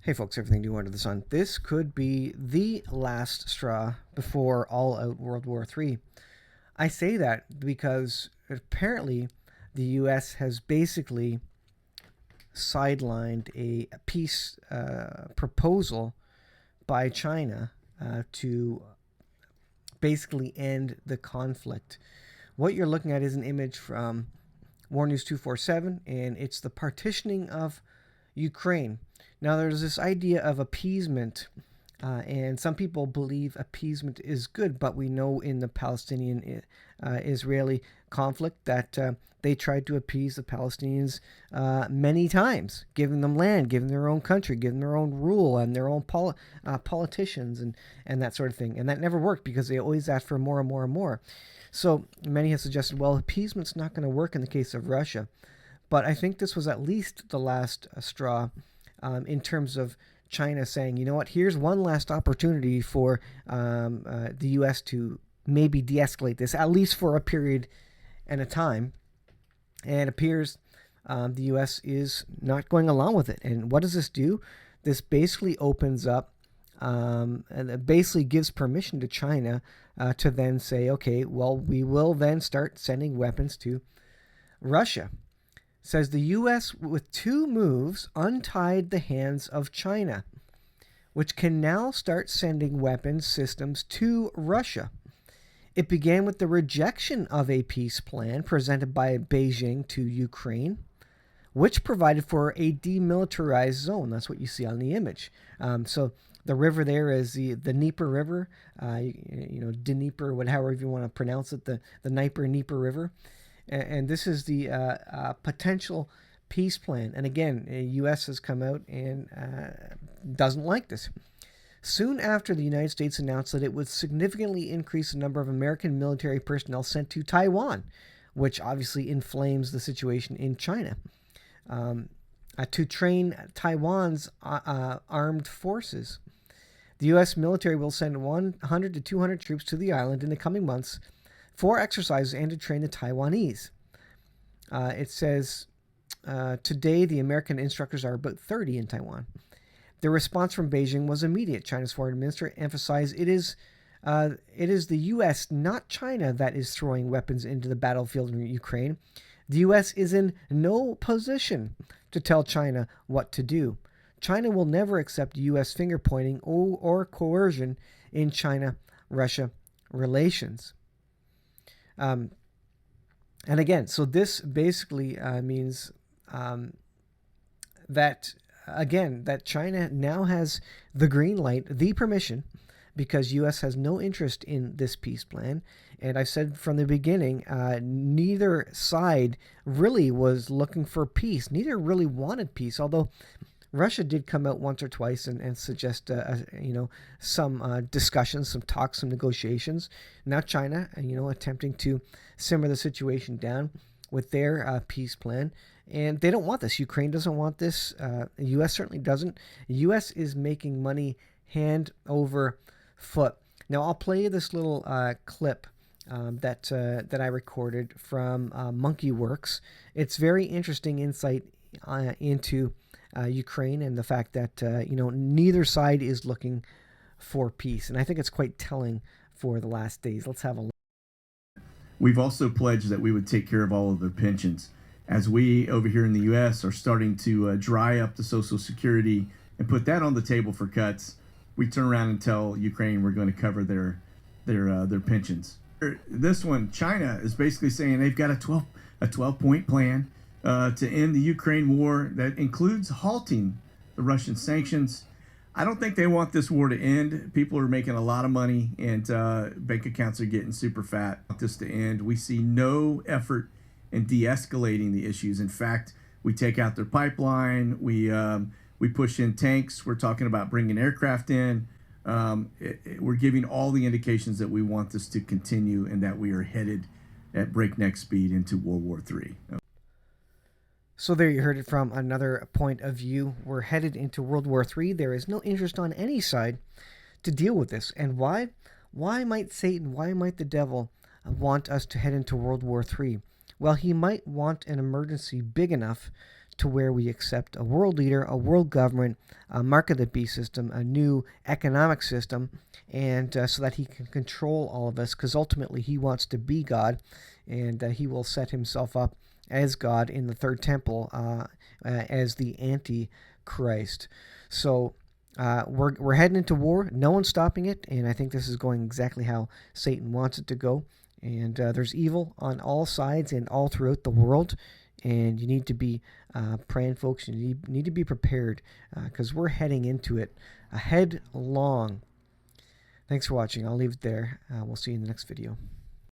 Hey folks, everything new under the sun. This could be the last straw before all-out World War III. I say that because apparently the U.S. has basically sidelined a peace proposal by China to basically end the conflict. What you're looking at is an image from War News 247, and it's the partitioning of Ukraine. Now, there's this idea of appeasement, and some people believe appeasement is good, but we know in the Palestinian Israeli conflict that they tried to appease the Palestinians many times, giving them land, giving their own country, giving their own rule and their own politicians and that sort of thing. And that never worked because they always asked for more and more and more. So many have suggested, well, appeasement's not going to work in the case of Russia. But I think this was at least the last straw in terms of China saying, you know what, here's one last opportunity for the U.S. to maybe de-escalate this, at least for a period and a time. And it appears the U.S. is not going along with it. And what does this do? This basically opens up and it basically gives permission to China to then say, okay, well, we will then start sending weapons to Russia. Says the U.S. with two moves untied the hands of China, which can now start sending weapons systems to Russia. It began with the rejection of a peace plan presented by Beijing to Ukraine, which provided for a demilitarized zone. That's what you see on the image. So the river there is the Dnieper River, Dnieper, whatever you want to pronounce it, the Dnieper River. And this is the potential peace plan. And again, the U.S. has come out and doesn't like this. Soon after, the United States announced that it would significantly increase the number of American military personnel sent to Taiwan, which obviously inflames the situation in China, to train Taiwan's armed forces. The U.S. military will send 100 to 200 troops to the island in the coming months for exercises and to train the Taiwanese. It says, today the American instructors are about 30 in Taiwan. The response from Beijing was immediate. China's foreign minister emphasized it is the U.S., not China, that is throwing weapons into the battlefield in Ukraine. The U.S. is in no position to tell China what to do. China will never accept U.S. finger-pointing or coercion in China-Russia relations. And again, so this basically means that China now has the green light, the permission, because U.S. has no interest in this peace plan. And I said from the beginning, neither side really was looking for peace. Neither really wanted peace, although Russia did come out once or twice and suggest, some discussions, some talks, some negotiations. Now China, attempting to simmer the situation down with their peace plan. And they don't want this. Ukraine doesn't want this. The U.S. certainly doesn't. The U.S. is making money hand over foot. Now, I'll play you this little clip that I recorded from MonkeyWorks. It's very interesting insight into Ukraine and the fact that neither side is looking for peace, and I think it's quite telling for the last days. Let's have a look. We've also pledged that we would take care of all of their pensions, as we over here in the U.S. are starting to dry up the Social Security and put that on the table for cuts. We turn around and tell Ukraine we're going to cover their pensions. This one, China is basically saying they've got a 12-point plan to end the Ukraine war that includes halting the Russian sanctions. I don't think they want this war to end. People are making a lot of money and bank accounts are getting super fat. Want this to end. We see no effort in de-escalating the issues. In fact, we take out their pipeline. We push in tanks. We're talking about bringing aircraft in. We're giving all the indications that we want this to continue and that we are headed at breakneck speed into World War III. So there you heard it from another point of view. We're headed into World War III. There is no interest on any side to deal with this. And why? Why might Satan, why might the devil want us to head into World War III? Well, he might want an emergency big enough to where we accept a world leader, a world government, a mark of the beast system, a new economic system, and so that he can control all of us, because ultimately he wants to be God, and he will set himself up as God in the third temple as the Antichrist. So we're heading into war. No one's stopping it, and I think this is going exactly how Satan wants it to go. And there's evil on all sides and all throughout the world, and you need to be praying, folks. You need to be prepared, because we're heading into it headlong. Thanks for watching. I'll leave it there. We'll see you in the next video.